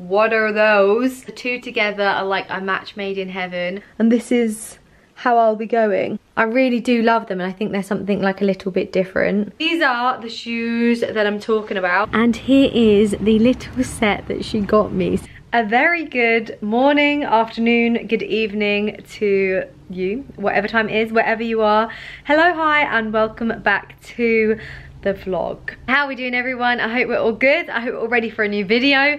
what are those? The two together are like a match made in heaven. And this is how I'll be going. I really do love them, and I think they're something like a little bit different. These are the shoes that I'm talking about. And here is the little set that she got me. A very good morning, afternoon, good evening to you, whatever time it is, wherever you are. Hello, hi, and welcome back to the vlog. How are we doing, everyone? I hope we're all good. I hope we're all ready for a new video.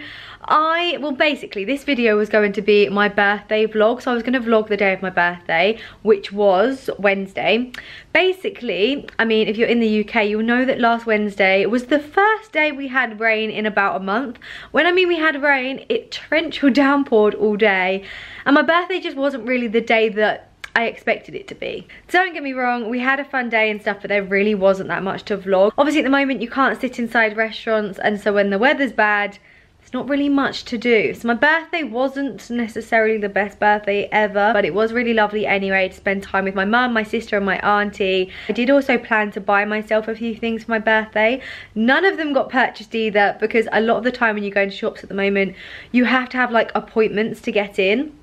Well, basically this video was going to be my birthday vlog, so I was going to vlog the day of my birthday, which was Wednesday. Basically, I mean, if you're in the UK, you'll know that last Wednesday was the first day we had rain in about a month. When I mean we had rain, it torrential downpoured all day, and my birthday just wasn't really the day that I expected it to be. Don't get me wrong, we had a fun day and stuff, but there really wasn't that much to vlog. Obviously at the moment you can't sit inside restaurants, and so when the weather's bad, there's not really much to do. So my birthday wasn't necessarily the best birthday ever, but it was really lovely anyway to spend time with my mum, my sister and my auntie. I did also plan to buy myself a few things for my birthday. None of them got purchased either, because a lot of the time when you go into shops at the moment, you have to have like appointments to get in,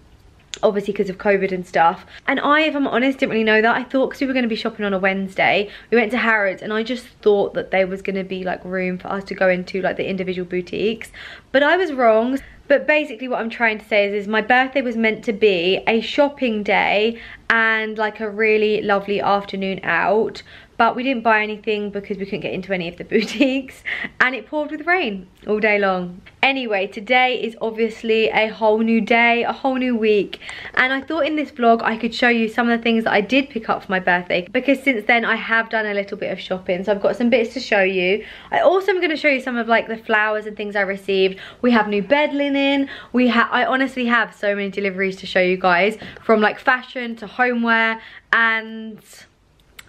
obviously because of COVID and stuff. And I, if I'm honest, didn't really know that. I thought because we were going to be shopping on a Wednesday, we went to Harrods, and I just thought that there was going to be like room for us to go into like the individual boutiques, but I was wrong. But basically what I'm trying to say is my birthday was meant to be a shopping day and like a really lovely afternoon out, but we didn't buy anything because we couldn't get into any of the boutiques, and it poured with rain all day long. Anyway, today is obviously a whole new day, a whole new week, and I thought in this vlog I could show you some of the things that I did pick up for my birthday, because since then I have done a little bit of shopping, so I've got some bits to show you. I also am going to show you some of like the flowers and things I received. We have new bed linen, I honestly have so many deliveries to show you guys, from like fashion to homeware, and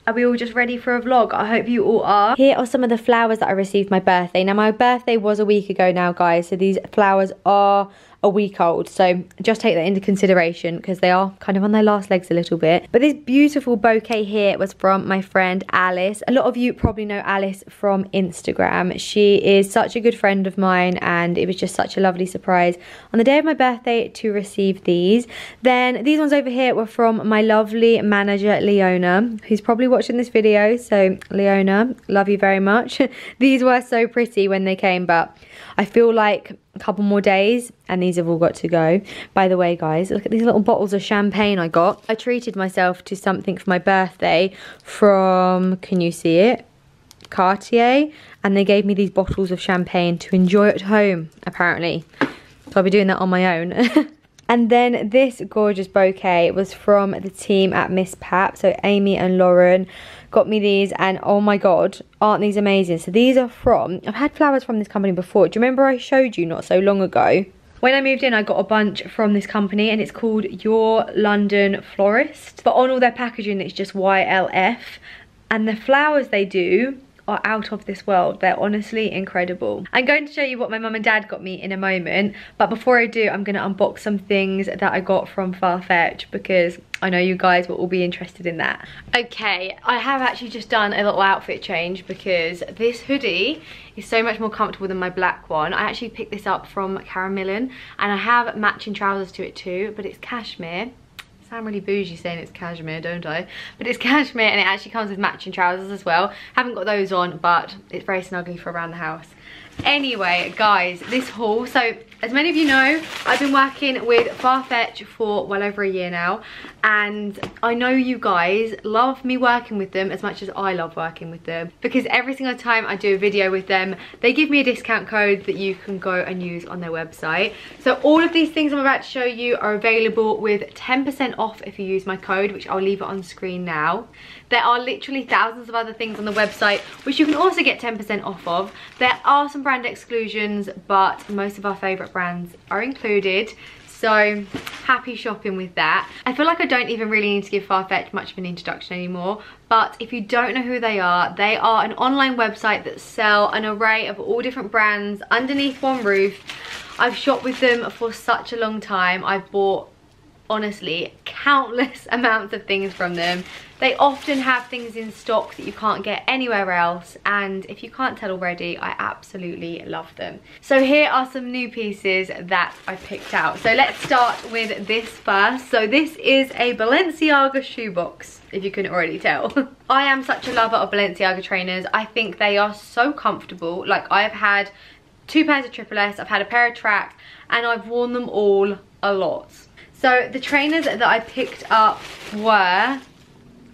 are we all just ready for a vlog? I hope you all are. Here are some of the flowers that I received for my birthday. Now my birthday was a week ago now, guys, so these flowers are a week old, so just take that into consideration because they are kind of on their last legs a little bit. But this beautiful bouquet here was from my friend Alice. A lot of you probably know Alice from Instagram. She is such a good friend of mine, and it was just such a lovely surprise on the day of my birthday to receive these. Then these ones over here were from my lovely manager Leona, who's probably watching this video, so Leona, love you very much. These were so pretty when they came, but I feel like a couple more days and these have all got to go. By the way, guys, look at these little bottles of champagne I got. I treated myself to something for my birthday from, can you see it, Cartier, and they gave me these bottles of champagne to enjoy at home, apparently. So I'll be doing that on my own. And then this gorgeous bouquet was from the team at Miss Pap, so Amy and Lauren got me these, and oh my god, aren't these amazing? So these are from, I've had flowers from this company before. Do you remember I showed you not so long ago? When I moved in, I got a bunch from this company, and it's called Your London Florist, but on all their packaging it's just YLF, and the flowers they do are out of this world. They're honestly incredible. I'm going to show you what my mum and dad got me in a moment, but before I do, I'm going to unbox some things that I got from Farfetch, because I know you guys will all be interested in that. Okay, I have actually just done a little outfit change because this hoodie is so much more comfortable than my black one. I actually picked this up from Karen Millen, and I have matching trousers to it too, but it's cashmere. I sound really bougie saying it's cashmere, don't I? But it's cashmere, and it actually comes with matching trousers as well. Haven't got those on, but it's very snuggly for around the house. Anyway, guys, this haul, so as many of you know, I've been working with Farfetch for well over a year now, and I know you guys love me working with them as much as I love working with them, because every single time I do a video with them, they give me a discount code that you can go and use on their website. So all of these things I'm about to show you are available with 10% off if you use my code, which I'll leave it on screen now. There are literally thousands of other things on the website which you can also get 10% off of. There are some brand exclusions, but most of our favourite brands are included, so happy shopping with that. I feel like I don't even really need to give Farfetch much of an introduction anymore, but if you don't know who they are an online website that sell an array of all different brands underneath one roof. I've shopped with them for such a long time. I've bought, honestly, countless amounts of things from them. They often have things in stock that you can't get anywhere else, and if you can't tell already, I absolutely love them. So here are some new pieces that I picked out. So let's start with this first. So this is a Balenciaga shoebox, if you couldn't already tell. I am such a lover of Balenciaga trainers. I think they are so comfortable. Like, I've had 2 pairs of Triple S, I've had a pair of track, and I've worn them all a lot. So the trainers that I picked up were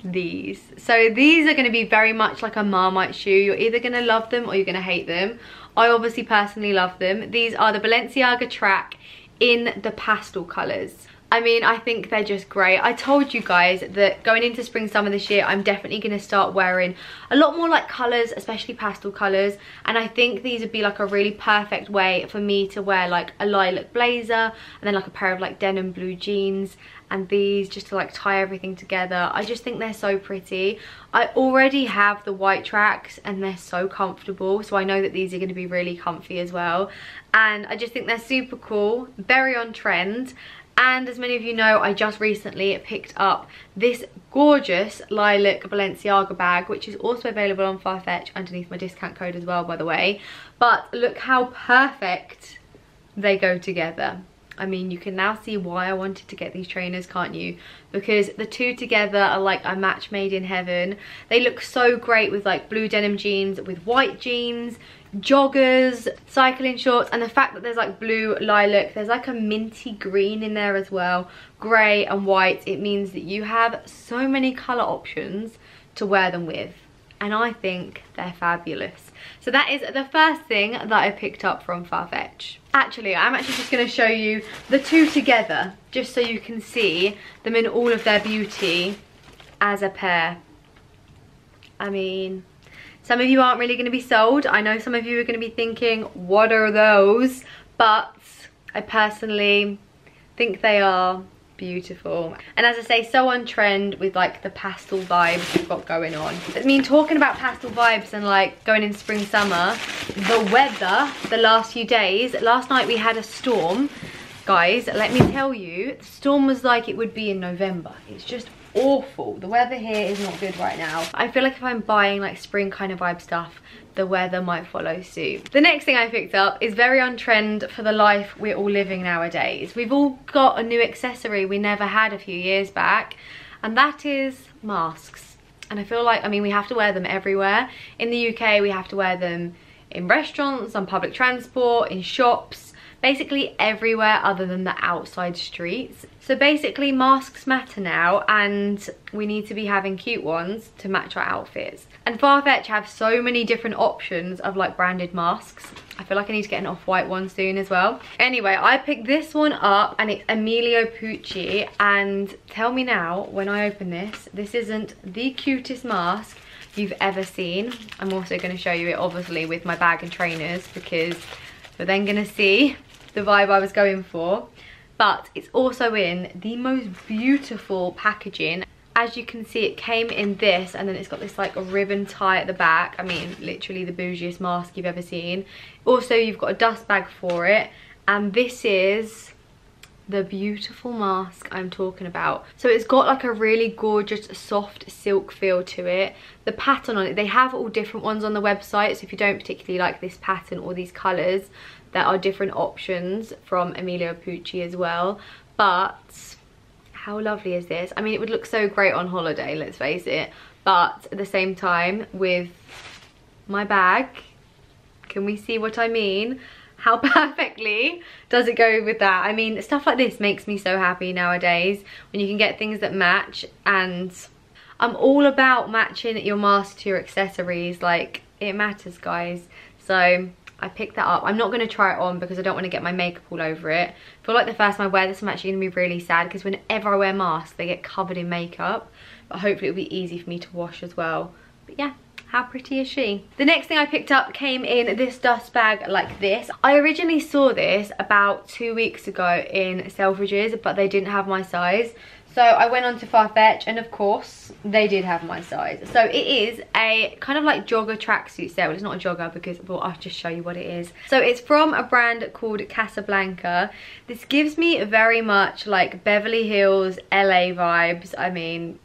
these. So these are going to be very much like a Marmite shoe. You're either going to love them or you're going to hate them. I obviously personally love them. These are the Balenciaga track in the pastel colours. I mean, I think they're just great. I told you guys that going into spring summer this year, I'm definitely going to start wearing a lot more like colours, especially pastel colours, and I think these would be like a really perfect way for me to wear like a lilac blazer and then like a pair of like denim blue jeans, and these just to like tie everything together. I just think they're so pretty. I already have the white tracks and they're so comfortable, so I know that these are going to be really comfy as well, and I just think they're super cool, very on trend. And as many of you know, I just recently picked up this gorgeous lilac Valenciaga bag, which is also available on Farfetch underneath my discount code as well, by the way. But look how perfect they go together. I mean, you can now see why I wanted to get these trainers, can't you? Because the two together are like a match made in heaven. They look so great with like blue denim jeans, with white jeans, joggers, cycling shorts, and the fact that there's like blue lilac, there's like a minty green in there as well, grey and white. It means that you have so many colour options to wear them with, and I think they're fabulous. So that is the first thing that I picked up from Farfetch. Actually, I'm actually just going to show you the two together, just so you can see them in all of their beauty as a pair. I mean, some of you aren't really going to be sold. I know some of you are going to be thinking, what are those? But I personally think they are beautiful. And as I say, so on trend with like the pastel vibes we've got going on. I mean, talking about pastel vibes and like going in spring summer, the weather the last few days, last night we had a storm. Guys, let me tell you, the storm was like it would be in November. It's just awful. The weather here is not good right now. I feel like if I'm buying like spring kind of vibe stuff, the weather might follow suit. The next thing I picked up is very on trend for the life we're all living nowadays. We've all got a new accessory we never had a few years back, and that is masks. And I feel like, I mean, we have to wear them everywhere. In the UK, we have to wear them in restaurants, on public transport, in shops, basically everywhere other than the outside streets. So basically masks matter now, and we need to be having cute ones to match our outfits. And Farfetch have so many different options of like branded masks. I feel like I need to get an off-white one soon as well. Anyway, I picked this one up and it's Emilio Pucci, and tell me now, when I open this, this isn't the cutest mask you've ever seen. I'm also going to show you it obviously with my bag and trainers, because we're then going to see the vibe I was going for. But it's also in the most beautiful packaging. As you can see, it came in this, and then it's got this like a ribbon tie at the back. I mean, literally the bougiest mask you've ever seen. Also, you've got a dust bag for it, and this is the beautiful mask I'm talking about. So it's got like a really gorgeous soft silk feel to it. The pattern on it, they have all different ones on the website, so if you don't particularly like this pattern or these colours, there are different options from Emilio Pucci as well. But how lovely is this? I mean, it would look so great on holiday, let's face it, but at the same time with my bag, can we see what I mean? How perfectly does it go with that? I mean, stuff like this makes me so happy nowadays, when you can get things that match. And I'm all about matching your mask to your accessories. Like, it matters, guys. So I picked that up. I'm not going to try it on because I don't want to get my makeup all over it. I feel like the first time I wear this, I'm actually going to be really sad, because whenever I wear masks, they get covered in makeup. But hopefully it'll be easy for me to wash as well. But yeah, how pretty is she? The next thing I picked up came in this dust bag like this. I originally saw this about 2 weeks ago in Selfridges, but they didn't have my size. So I went on to Farfetch and of course they did have my size. So it is a kind of like jogger tracksuit set. Well, it's not a jogger because, well, I'll just show you what it is. So it's from a brand called Casablanca. This gives me very much like Beverly Hills, LA vibes. I mean,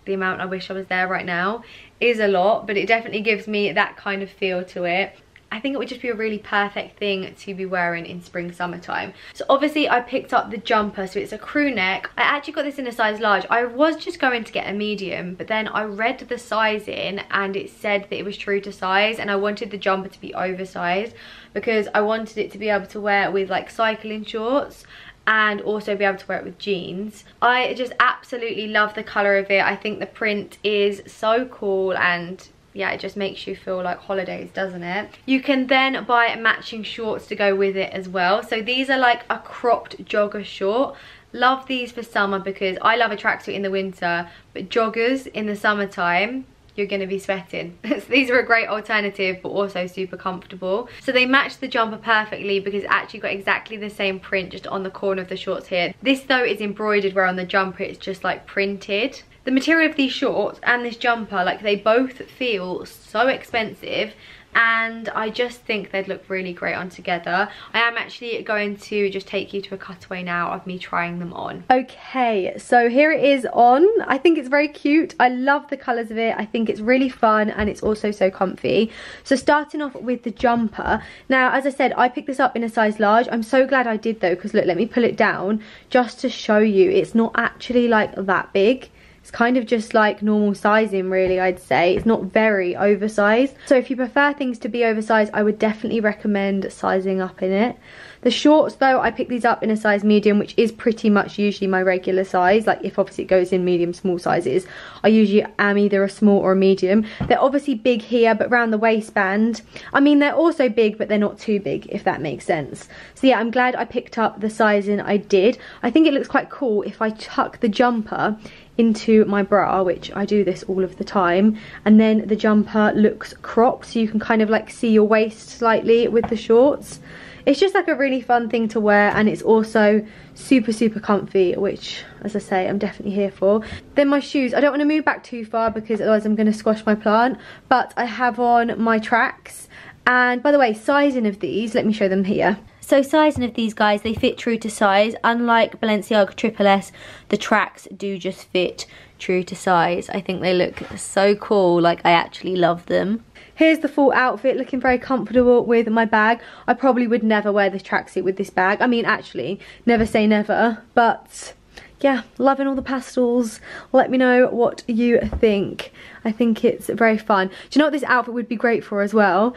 the amount I wish I was there right now is a lot, but it definitely gives me that kind of feel to it. I think it would just be a really perfect thing to be wearing in spring, summertime. So obviously I picked up the jumper, so it's a crew neck. I actually got this in a size large. I was just going to get a medium, but then I read the sizing and it said that it was true to size, and I wanted the jumper to be oversized because I wanted it to be able to wear with like cycling shorts and also be able to wear it with jeans. I just absolutely love the colour of it. I think the print is so cool, and yeah, it just makes you feel like holidays, doesn't it? You can then buy matching shorts to go with it as well. So these are like a cropped jogger short. Love these for summer because I love a tracksuit in the winter, but joggers in the summertime, you're going to be sweating. So these are a great alternative, but also super comfortable. So they match the jumper perfectly because it's actually got exactly the same print just on the corner of the shorts here. This though is embroidered, where on the jumper it's just like printed. The material of these shorts and this jumper, like, they both feel so expensive, and I just think they'd look really great on together. I am actually going to just take you to a cutaway now of me trying them on. Okay, so here it is on. I think it's very cute. I love the colours of it. I think it's really fun and it's also so comfy. So starting off with the jumper. Now, as I said, I picked this up in a size large. I'm so glad I did though, because look, let me pull it down just to show you. It's not actually like that big. It's kind of just like normal sizing, really, I'd say. It's not very oversized. So if you prefer things to be oversized, I would definitely recommend sizing up in it. The shorts though, I picked these up in a size medium, which is pretty much usually my regular size. Like, if obviously it goes in medium, small sizes, I usually am either a small or a medium. They're obviously big here, but around the waistband, I mean, they're also big, but they're not too big, if that makes sense. So yeah, I'm glad I picked up the sizing I did. I think it looks quite cool if I tuck the jumper into my bra, which I do this all of the time, and then the jumper looks cropped, so you can kind of like see your waist slightly with the shorts. It's just like a really fun thing to wear, and it's also super comfy, which, as I say, I'm definitely here for. Then my shoes, I don't want to move back too far because otherwise I'm going to squash my plant, but I have on my tracks. And by the way, sizing of these, let me show them here. So sizing of these guys, they fit true to size. Unlike Balenciaga Triple S, the tracks do just fit true to size. I think they look so cool, like I actually love them. Here's the full outfit, looking very comfortable with my bag. I probably would never wear this tracksuit with this bag. I mean, actually, never say never, but yeah, loving all the pastels. Let me know what you think. I think it's very fun. Do you know what this outfit would be great for as well?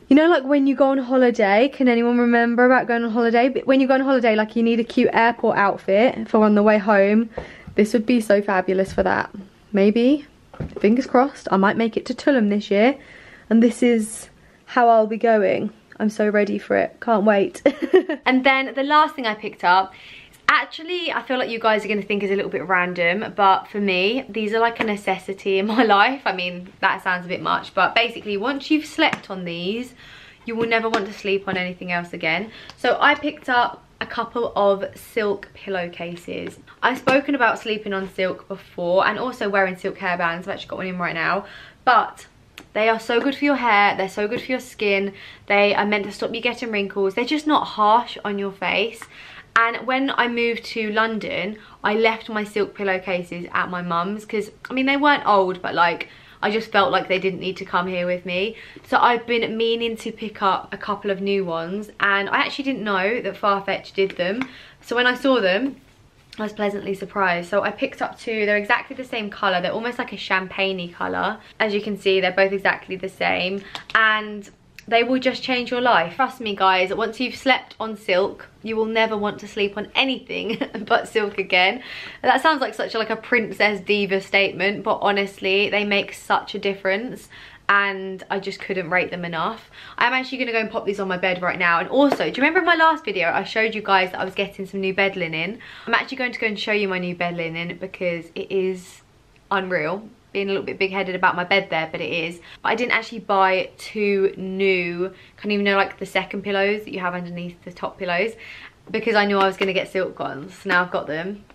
You know, like when you go on holiday, can anyone remember about going on holiday? But when you go on holiday, like, you need a cute airport outfit for on the way home. This would be so fabulous for that. Maybe, fingers crossed, I might make it to Tulum this year. And this is how I'll be going. I'm so ready for it. Can't wait. And then the last thing I picked up, actually, I feel like you guys are going to think is a little bit random, but for me, these are like a necessity in my life. I mean, that sounds a bit much, but basically, once you've slept on these, you will never want to sleep on anything else again. So I picked up a couple of silk pillowcases. I've spoken about sleeping on silk before and also wearing silk hairbands. I've actually got one in right now, but they are so good for your hair, they're so good for your skin, they are meant to stop you getting wrinkles, they're just not harsh on your face. And when I moved to London, I left my silk pillowcases at my mum's because, I mean, they weren't old, but like, I just felt like they didn't need to come here with me. So I've been meaning to pick up a couple of new ones, and I actually didn't know that Farfetch did them. So when I saw them, I was pleasantly surprised. So I picked up two. They're exactly the same colour. They're almost like a champagne-y colour. As you can see, they're both exactly the same, and they will just change your life. Trust me, guys, once you've slept on silk, you will never want to sleep on anything but silk again. That sounds like such a princess diva statement, but honestly, they make such a difference, and I just couldn't rate them enough. I'm actually going to go and pop these on my bed right now. And also, do you remember in my last video I showed you guys that I was getting some new bed linen? I'm actually going to go and show you my new bed linen because it is unreal. Being a little bit big-headed about my bed there, but it is. But I didn't actually buy two new, can't even know, like the second pillows that you have underneath the top pillows, because I knew I was going to get silk ones. Now I've got them.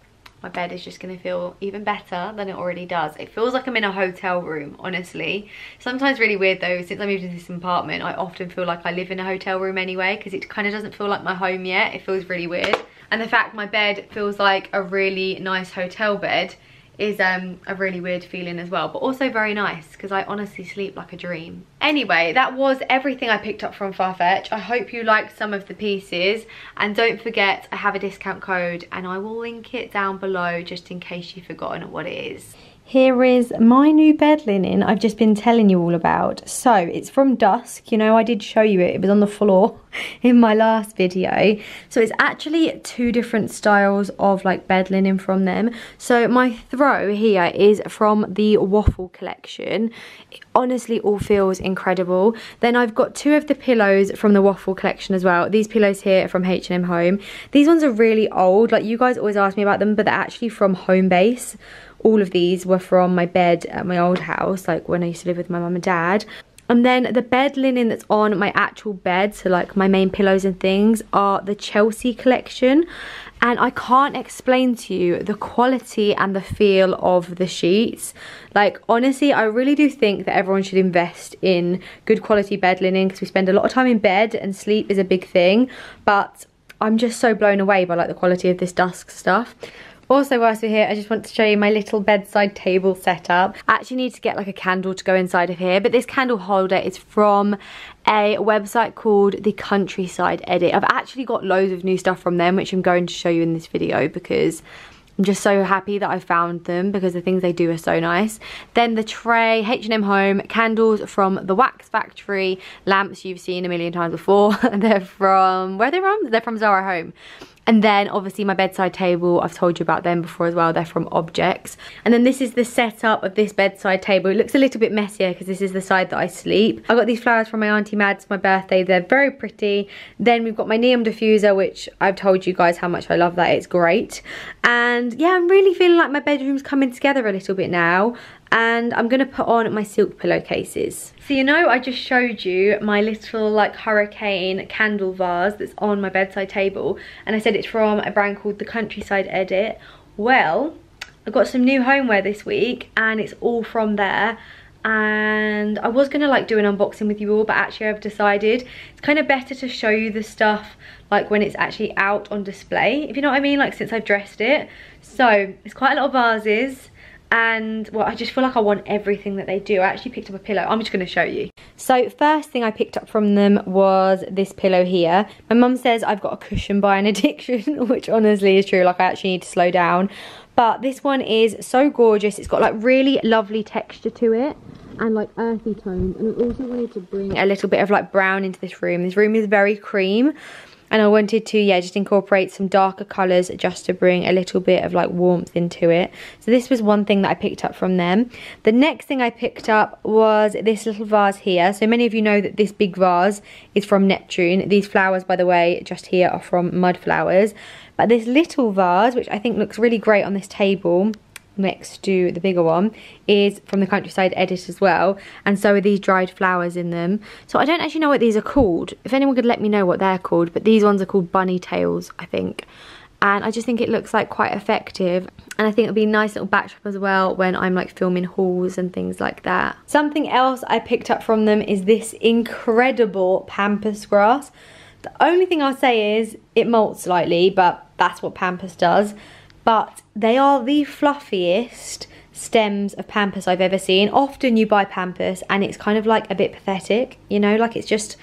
my bed is just gonna feel even better than it already does. It feels like I'm in a hotel room, honestly. Sometimes really weird though, since I moved into this apartment, I often feel like I live in a hotel room anyway, because it kind of doesn't feel like my home yet. It feels really weird. And the fact my bed feels like a really nice hotel bed is a really weird feeling as well, but also very nice because I honestly sleep like a dream. Anyway, that was everything I picked up from Farfetch. I hope you liked some of the pieces, and don't forget I have a discount code and I will link it down below just in case you've forgotten what it is. Here is my new bed linen I've just been telling you all about. So it's from Dusk, you know, I did show you it, it was on the floor in my last video. So it's actually two different styles of like bed linen from them. So my throw here is from the Waffle collection. It honestly all feels incredible. Then I've got two of the pillows from the Waffle collection as well. These pillows here are from H&M Home. These ones are really old, like you guys always ask me about them, but they're actually from Homebase. All of these were from my bed at my old house, like when I used to live with my mum and dad. And then the bed linen that's on my actual bed, so like my main pillows and things, are the Chelsea collection. And I can't explain to you the quality and the feel of the sheets. Like honestly, I really do think that everyone should invest in good quality bed linen, because we spend a lot of time in bed and sleep is a big thing. But I'm just so blown away by like the quality of this Dusk stuff. Also, whilst we're here, I just want to show you my little bedside table setup. I actually need to get like a candle to go inside of here, but this candle holder is from a website called the Countryside Edit. I've actually got loads of new stuff from them, which I'm going to show you in this video because I'm just so happy that I found them, because the things they do are so nice. Then the tray, H&M Home, candles from the Wax Factory, lamps you've seen a million times before. They're from, where are they from? They're from Zara Home. And then obviously my bedside table, I've told you about them before as well, they're from Objects. And then this is the setup of this bedside table. It looks a little bit messier because this is the side that I sleep. I got these flowers from my Auntie Mad's for my birthday, they're very pretty. Then we've got my neon diffuser, which I've told you guys how much I love that, it's great. And yeah, I'm really feeling like my bedroom's coming together a little bit now. And I'm gonna put on my silk pillowcases. So you know, I just showed you my little like hurricane candle vase that's on my bedside table, and I said it's from a brand called the Countryside Edit. Well, I got some new homeware this week and it's all from there. And I was gonna like do an unboxing with you all, but actually I've decided it's kind of better to show you the stuff like when it's actually out on display, if you know what I mean, like since I've dressed it. So it's quite a lot of vases. And well, I just feel like I want everything that they do. I actually picked up a pillow. I'm just going to show you. So first thing I picked up from them was this pillow here. My mum says I've got a cushion buying addiction, which honestly is true. Like I actually need to slow down. But this one is so gorgeous. It's got like really lovely texture to it and like earthy tones. And I also wanted to bring a little bit of like brown into this room. This room is very cream. And I wanted to, yeah, just incorporate some darker colours just to bring a little bit of like warmth into it. So this was one thing that I picked up from them. The next thing I picked up was this little vase here. So many of you know that this big vase is from Neptune. These flowers, by the way, just here are from mud flowers. But this little vase, which I think looks really great on this table next to the bigger one, is from the Countryside Edit as well, and so are these dried flowers in them. So I don't actually know what these are called. If anyone could let me know what they're called, but these ones are called bunny tails, I think. And I just think it looks like quite effective, and I think it'll be a nice little backdrop as well when I'm like filming hauls and things like that. Something else I picked up from them is this incredible pampas grass. The only thing I'll say is it molts slightly, but that's what pampas does. But they are the fluffiest stems of pampas I've ever seen. Often you buy pampas and it's kind of like a bit pathetic, you know, like it's just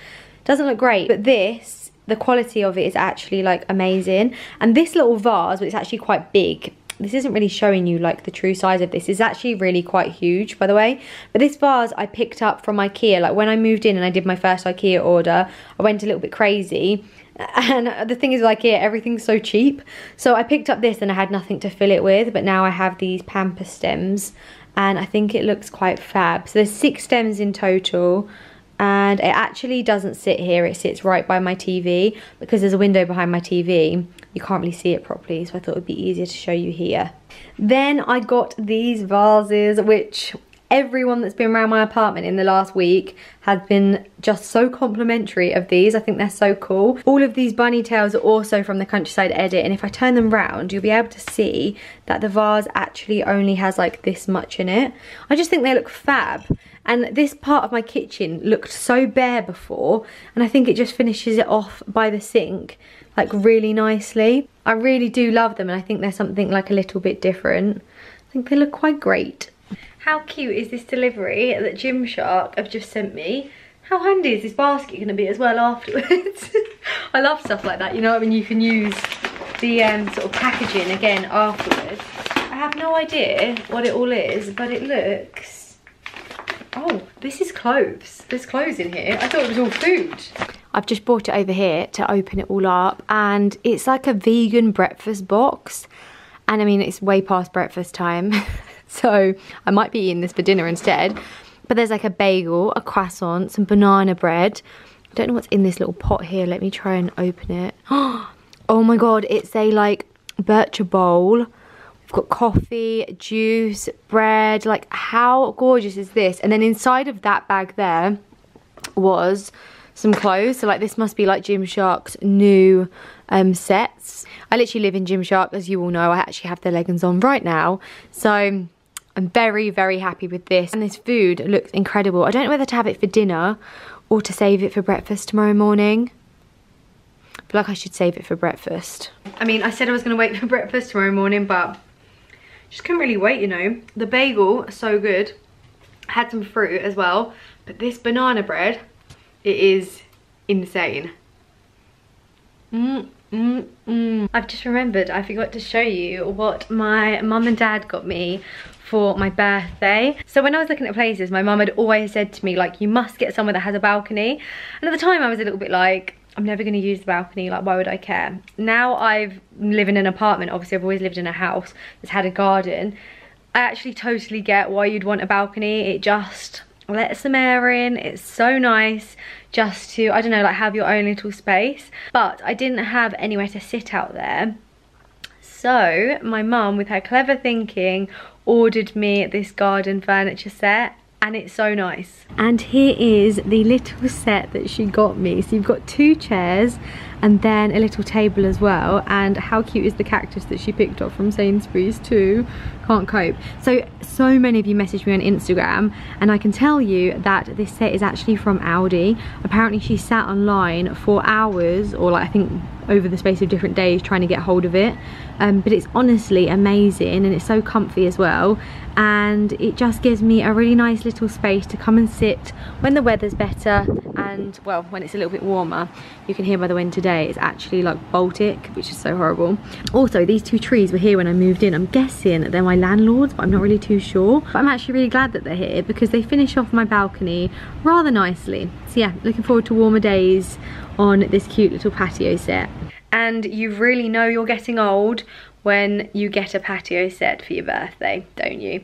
doesn't look great. But this, the quality of it is actually like amazing. And this little vase, which is actually quite big, this isn't really showing you like the true size of this, is actually really quite huge, by the way. But this vase I picked up from IKEA. Like when I moved in and I did my first IKEA order, I went a little bit crazy. And the thing is, like, here, everything's so cheap. So I picked up this and I had nothing to fill it with, but now I have these pampas stems and I think it looks quite fab. So there's 6 stems in total, and it actually doesn't sit here, it sits right by my TV because there's a window behind my TV. You can't really see it properly, so I thought it would be easier to show you here. Then I got these vases, which everyone that's been around my apartment in the last week has been just so complimentary of these. I think they're so cool. All of these bunny tails are also from the Countryside Edit, and if I turn them round, you'll be able to see that the vase actually only has like this much in it. I just think they look fab. And this part of my kitchen looked so bare before, and I think it just finishes it off by the sink like really nicely. I really do love them, and I think they're something like a little bit different. I think they look quite great. How cute is this delivery that Gymshark have just sent me? How handy is this basket going to be as well afterwards? I love stuff like that, you know, I mean, you can use the sort of packaging again afterwards. I have no idea what it all is, but it looks... Oh, this is clothes. There's clothes in here. I thought it was all food. I've just brought it over here to open it all up, and it's like a vegan breakfast box. And I mean, it's way past breakfast time. So I might be eating this for dinner instead. But there's like a bagel, a croissant, some banana bread. I don't know what's in this little pot here. Let me try and open it. Oh my God, it's a like bircher bowl. We've got coffee, juice, bread. Like, how gorgeous is this? And then inside of that bag there was some clothes. So like, this must be like Gymshark's new sets. I literally live in Gymshark, as you all know. I actually have their leggings on right now. So I'm very, very happy with this. And this food looks incredible. I don't know whether to have it for dinner or to save it for breakfast tomorrow morning. I feel like I should save it for breakfast. I mean, I said I was going to wait for breakfast tomorrow morning, but just couldn't really wait, you know. The bagel, so good. I had some fruit as well. But this banana bread, it is insane. I've just remembered, I forgot to show you what my mum and dad got me for my birthday. So when I was looking at places, my mum had always said to me, like, you must get somewhere that has a balcony. And at the time I was a little bit like, I'm never going to use the balcony, like, why would I care? Now I live in an apartment, obviously I've always lived in a house that's had a garden. I actually totally get why you'd want a balcony. It just lets some air in. It's so nice just to, I don't know, like have your own little space. But I didn't have anywhere to sit out there. So my mum, with her clever thinking, ordered me this garden furniture set. And it's so nice. And here is the little set that she got me. So you've got 2 chairs and then a little table as well. And how cute is the cactus that she picked up from Sainsbury's too? Can't cope. So many of you messaged me on Instagram, and I can tell you that this set is actually from Aldi. Apparently she sat online for hours, or like I think over the space of different days, trying to get hold of it. But it's honestly amazing, and it's so comfy as well. And it just gives me a really nice little space to come and sit when the weather's better, and well, when it's a little bit warmer. You can hear by the wind today, it's actually like Baltic, which is so horrible. Also, these 2 trees were here when I moved in. I'm guessing they're my landlord's, but I'm not really too sure. But I'm actually really glad that they're here because they finish off my balcony rather nicely. So yeah, looking forward to warmer days on this cute little patio set. And you really know you're getting old when you get a patio set for your birthday, don't you?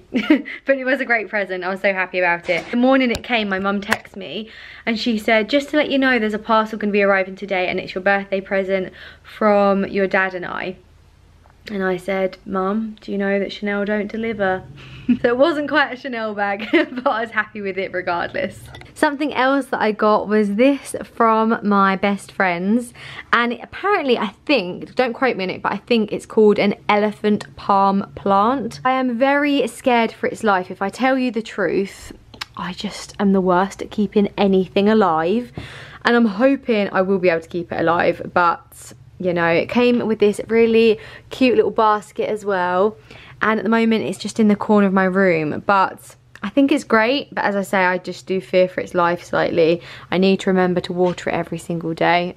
But it was a great present. I was so happy about it. The morning it came, my mum texted me and she said, just to let you know, there's a parcel going to be arriving today and it's your birthday present from your dad and I. And I said, Mum, do you know that Chanel don't deliver? So it wasn't quite a Chanel bag, but I was happy with it regardless. Something else that I got was this from my best friends. And apparently, I think, don't quote me on it, but I think it's called an elephant palm plant. I am very scared for its life. If I tell you the truth, I just am the worst at keeping anything alive. And I'm hoping I will be able to keep it alive, but you know, it came with this really cute little basket as well. And at the moment it's just in the corner of my room, but I think it's great. But as I say, I just do fear for its life slightly. I need to remember to water it every single day.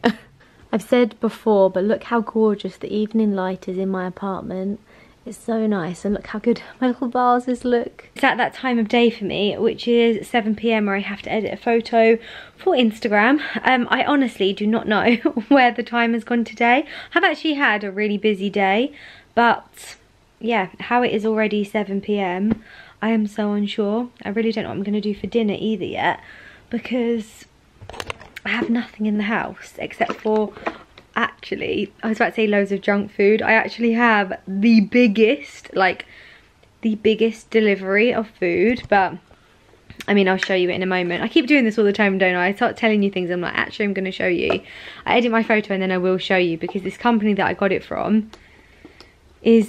I've said before, but look how gorgeous the evening light is in my apartment. It's so nice, and look how good my little vases look. It's at that time of day for me, which is 7 PM, where I have to edit a photo for Instagram. I honestly do not know where the time has gone today. I've actually had a really busy day, but yeah, how it is already 7 PM, I am so unsure. I really don't know what I'm going to do for dinner either yet, because I have nothing in the house except for... Actually, I was about to say loads of junk food. I actually have the biggest, like, the biggest delivery of food, but I mean, I'll show you it in a moment. I keep doing this all the time, don't I? I start telling you things, I'm like, actually, I'm going to show you. I edit my photo and then I will show you, because this company that I got it from is,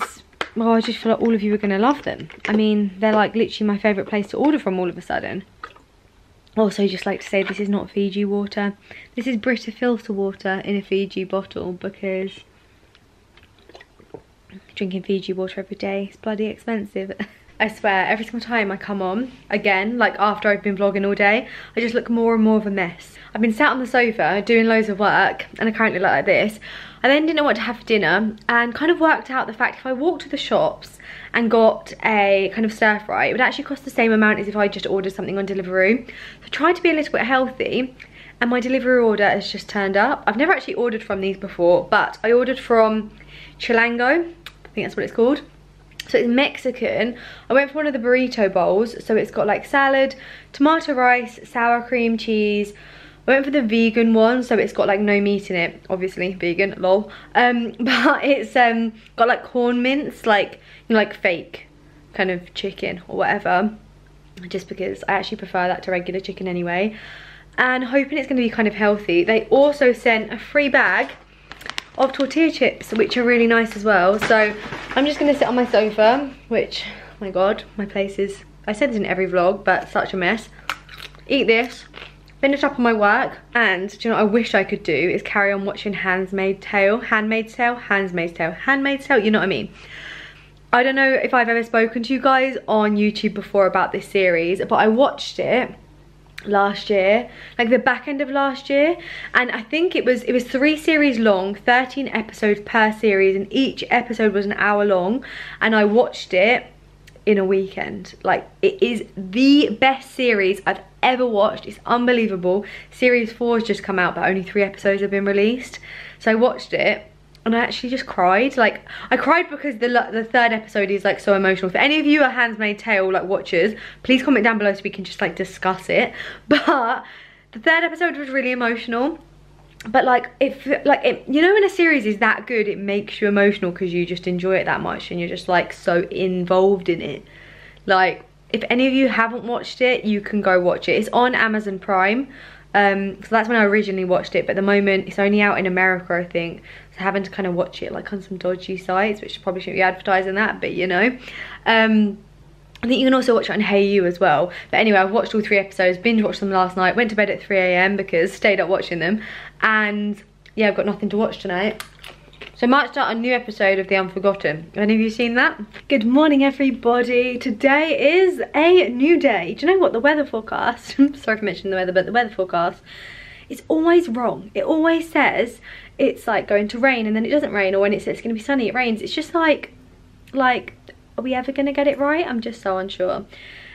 well, I just feel like all of you are going to love them. I mean, they're like literally my favourite place to order from all of a sudden. Also, just like to say, this is not Fiji water. This is Brita filter water in a Fiji bottle, because drinking Fiji water every day is bloody expensive. I swear, every single time I come on, again, like after I've been vlogging all day, I just look more and more of a mess. I've been sat on the sofa doing loads of work, and I currently look like this. I then didn't know what to have for dinner, and kind of worked out the fact if I walked to the shops and got a kind of stir fry, it would actually cost the same amount as if I just ordered something on Deliveroo. So I tried to be a little bit healthy, and my Deliveroo order has just turned up. I've never actually ordered from these before, but I ordered from Chilango, I think that's what it's called. So it's Mexican. I went for one of the burrito bowls, so it's got like salad, tomato rice, sour cream cheese. I went for the vegan one, so it's got like no meat in it, obviously vegan, lol. But it's got like corn mince, like, you know, like fake kind of chicken or whatever, just because I actually prefer that to regular chicken anyway. And hoping it's going to be kind of healthy. They also sent a free bag of tortilla chips, which are really nice as well. So I'm just going to sit on my sofa, which, oh my god, my place is, I said this in every vlog, but such a mess. Eat this, finish up on my work, and do you know what I wish I could do is carry on watching Handmaid's Tale, you know what I mean? I don't know if I've ever spoken to you guys on YouTube before about this series, but I watched it last year, like the back end of last year, and I think it was 3 series long, 13 episodes per series, and each episode was an hour long, and I watched it in a weekend. Like, it is the best series I've ever watched. It's unbelievable. Series 4 has just come out, but only 3 episodes have been released, so I watched it and I actually just cried. Like, I cried because the 3rd episode is like so emotional. If any of you are Handmaid's Tale like watchers, please comment down below so we can just like discuss it. But the 3rd episode was really emotional. But like, you know, when a series is that good, it makes you emotional because you just enjoy it that much and you're just like so involved in it. Like, if any of you haven't watched it, you can go watch it. It's on Amazon Prime. So that's when I originally watched it, but at the moment it's only out in America, I think. So having to kind of watch it like on some dodgy sites, which probably shouldn't be advertising that, but you know. I think you can also watch it on HeyU as well. But anyway, I've watched all 3 episodes, binge watched them last night, went to bed at 3 AM because stayed up watching them. And yeah, I've got nothing to watch tonight. So I might start a new episode of The Unforgotten. Have any of you seen that? Good morning, everybody. Today is a new day. Do you know what? The weather forecast, sorry for mentioning the weather, but the weather forecast is always wrong. It always says it's like going to rain and then it doesn't rain, or when it says it's going to be sunny, it rains. It's just like, are we ever going to get it right? I'm just so unsure.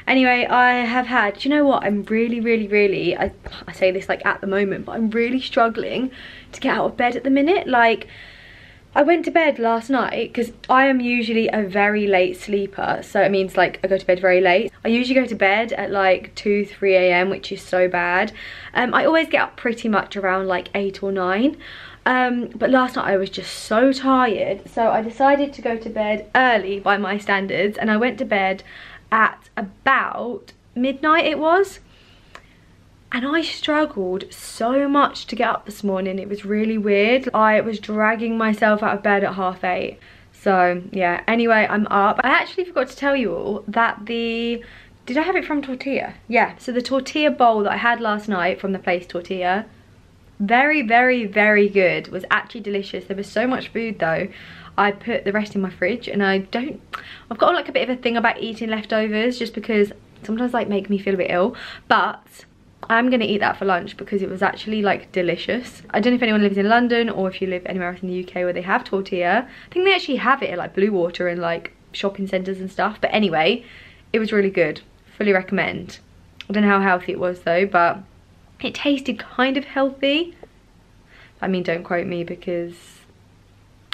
Anyway, I have had, do you know what? I'm really, I say this like at the moment, but I'm really struggling to get out of bed at the minute. Like, I went to bed last night because I am usually a very late sleeper, so it means like I go to bed very late. I usually go to bed at like 2, 3 AM, which is so bad. I always get up pretty much around like 8 or 9. But last night I was just so tired, so I decided to go to bed early by my standards, and I went to bed at about midnight it was. And I struggled so much to get up this morning. It was really weird. I was dragging myself out of bed at 8:30. So yeah, anyway, I'm up. I actually forgot to tell you all that did I have it from Tortilla? Yeah, so the tortilla bowl that I had last night from the place Tortilla, very good. Was actually delicious. There was so much food though. I put the rest in my fridge, and I've got like a bit of a thing about eating leftovers, just because sometimes like make me feel a bit ill, but I'm gonna eat that for lunch because it was actually like delicious. I don't know if anyone lives in London or if you live anywhere else in the UK where they have tortilla. I think they actually have it at like Blue Water and like shopping centres and stuff. But anyway, it was really good. Fully recommend. I don't know how healthy it was though, but it tasted kind of healthy. I mean, don't quote me because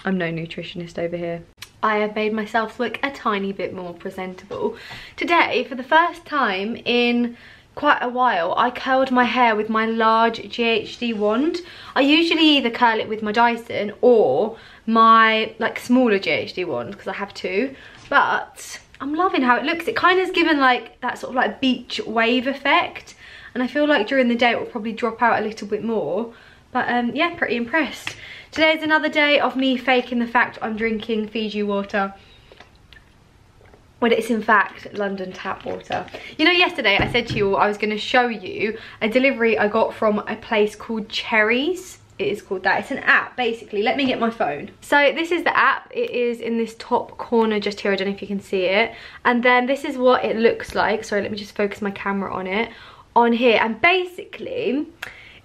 I'm no nutritionist over here. I have made myself look a tiny bit more presentable. Today, for the first time in quite a while, I curled my hair with my large GHD wand. I usually either curl it with my Dyson or my like smaller GHD wand because I have 2, but I'm loving how it looks. It kind of has given like that sort of like beach wave effect, and I feel like during the day it will probably drop out a little bit more, but yeah, pretty impressed. Today's another day of me faking the fact I'm drinking Fiji water when it's in fact London tap water. You know, yesterday I said to you all I was going to show you a delivery I got from a place called Cherries. It is called that. It's an app, basically. Let me get my phone. So this is the app. It is in this top corner just here. I don't know if you can see it. And then this is what it looks like. Sorry, let me just focus my camera on it. On here. And basically,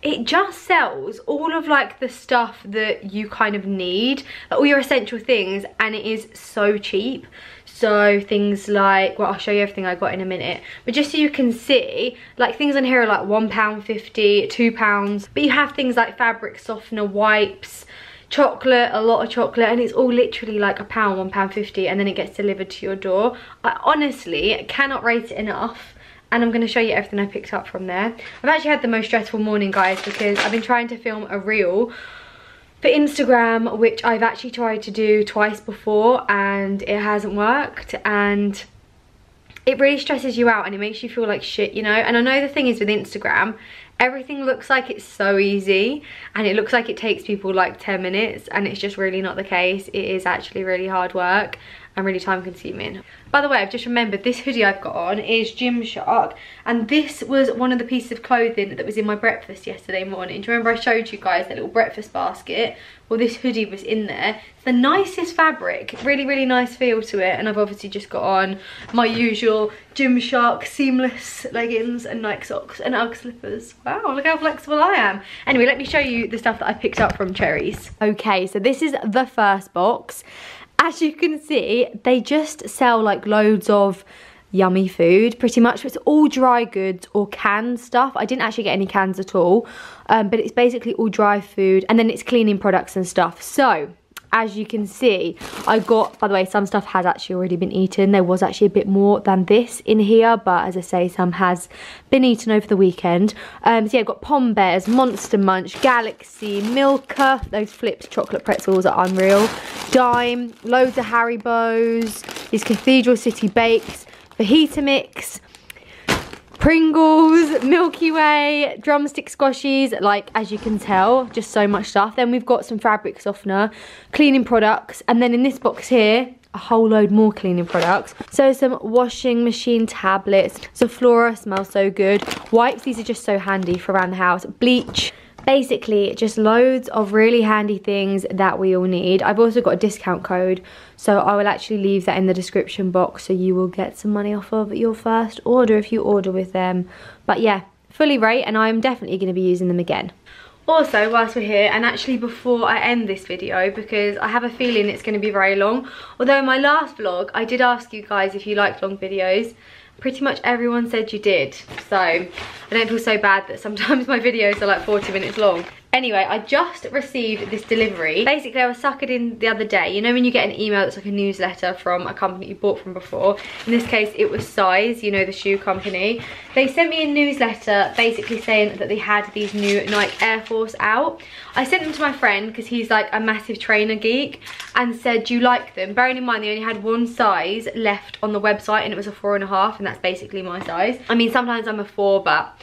it just sells all of like the stuff that you kind of need, like all your essential things, and it is so cheap. So things like, well, I'll show you everything I got in a minute, but just so you can see, like things on here are like £1.50, £2, but you have things like fabric softener, wipes, chocolate, a lot of chocolate, and it's all literally like £1, £1.50, and then it gets delivered to your door. I honestly cannot rate it enough. And I'm going to show you everything I picked up from there. I've actually had the most stressful morning, guys, because I've been trying to film a reel for Instagram, which I've actually tried to do twice before and it hasn't worked, and it really stresses you out and it makes you feel like shit, you know. And I know the thing is with Instagram, everything looks like it's so easy and it looks like it takes people like 10 minutes, and it's just really not the case. It is actually really hard work and really time consuming. By the way, I've just remembered this hoodie I've got on is Gymshark, and this was one of the pieces of clothing that was in my breakfast yesterday morning. Do you remember I showed you guys that little breakfast basket? Well, this hoodie was in there. It's the nicest fabric, really, really nice feel to it, and I've obviously just got on my usual Gymshark seamless leggings and Nike socks and Ugg slippers. Wow, look how flexible I am. Anyway, let me show you the stuff that I picked up from Cherries. Okay, so this is the first box. As you can see, they just sell like loads of yummy food pretty much. It's all dry goods or canned stuff. I didn't actually get any cans at all, but it's basically all dry food, and then it's cleaning products and stuff. So as you can see, I got, by the way, some stuff has actually already been eaten. There was actually a bit more than this in here, but as I say, some has been eaten over the weekend. So yeah, I've got Pom Bears, Monster Munch, Galaxy, Milka, those flipped chocolate pretzels are unreal, Dime, loads of Haribos, these Cathedral City Bakes, Fajita Mix, Pringles, Milky Way, drumstick squashies, like as you can tell, just so much stuff. Then we've got some fabric softener, cleaning products, and then in this box here, a whole load more cleaning products. So some washing machine tablets, Zoflora smells so good, wipes, these are just so handy for around the house, bleach. Basically, just loads of really handy things that we all need. I've also got a discount code, so I will actually leave that in the description box, so you will get some money off of your first order if you order with them. But yeah, fully rate, and I'm definitely going to be using them again. Also, whilst we're here, and actually before I end this video, because I have a feeling it's going to be very long, although in my last vlog I did ask you guys if you liked long videos. Pretty much everyone said you did, so I don't feel so bad that sometimes my videos are like 40 minutes long. Anyway, I just received this delivery. Basically, I was suckered in the other day. You know when you get an email that's like a newsletter from a company you bought from before? In this case, it was Size, you know, the shoe company. They sent me a newsletter basically saying that they had these new Nike Air Force out. I sent them to my friend because he's like a massive trainer geek, and said, do you like them? Bearing in mind they only had one size left on the website, and it was a 4.5, and that's basically my size. I mean, sometimes I'm a 4, but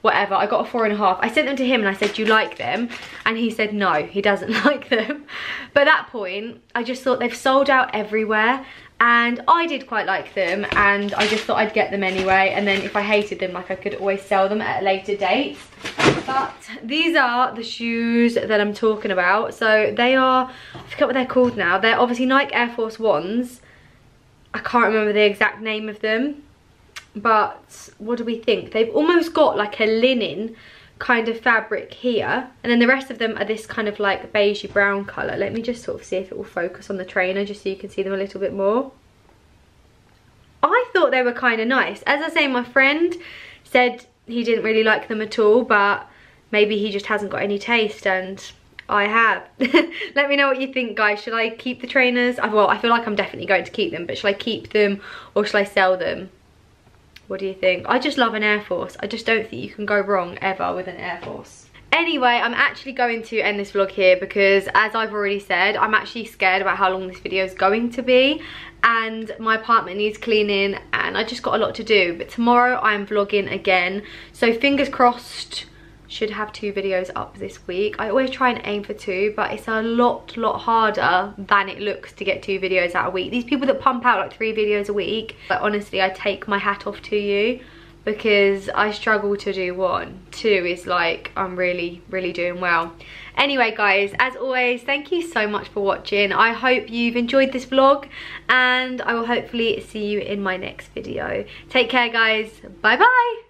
whatever, I got a 4.5. I sent them to him and I said, do you like them? And he said no, he doesn't like them. But at that point, I just thought they've sold out everywhere, and I did quite like them, and I just thought I'd get them anyway, and then if I hated them, like I could always sell them at a later date. But these are the shoes that I'm talking about. So they are, I forget what they're called now. They're obviously Nike Air Force Ones. I can't remember the exact name of them. But what do we think? They've almost got like a linen kind of fabric here, and then the rest of them are this kind of like beigey brown colour. Let me just sort of see if it will focus on the trainer, just so you can see them a little bit more. I thought they were kind of nice. As I say, my friend said he didn't really like them at all, but maybe he just hasn't got any taste, and I have. Let me know what you think, guys. Should I keep the trainers? Well, I feel like I'm definitely going to keep them, but should I keep them or should I sell them? What do you think? I just love an Air Force. I just don't think you can go wrong ever with an Air Force. Anyway, I'm actually going to end this vlog here because, as I've already said, I'm actually scared about how long this video is going to be, and my apartment needs cleaning and I just got a lot to do. But tomorrow I'm vlogging again, so fingers crossed, should have 2 videos up this week. I always try and aim for 2, but it's a lot harder than it looks to get 2 videos out a week. These people that pump out like 3 videos a week, but honestly, I take my hat off to you, because I struggle to do 1. 2 is like, I'm really doing well. Anyway guys, as always, thank you so much for watching. I hope you've enjoyed this vlog, and I will hopefully see you in my next video. Take care guys, bye bye.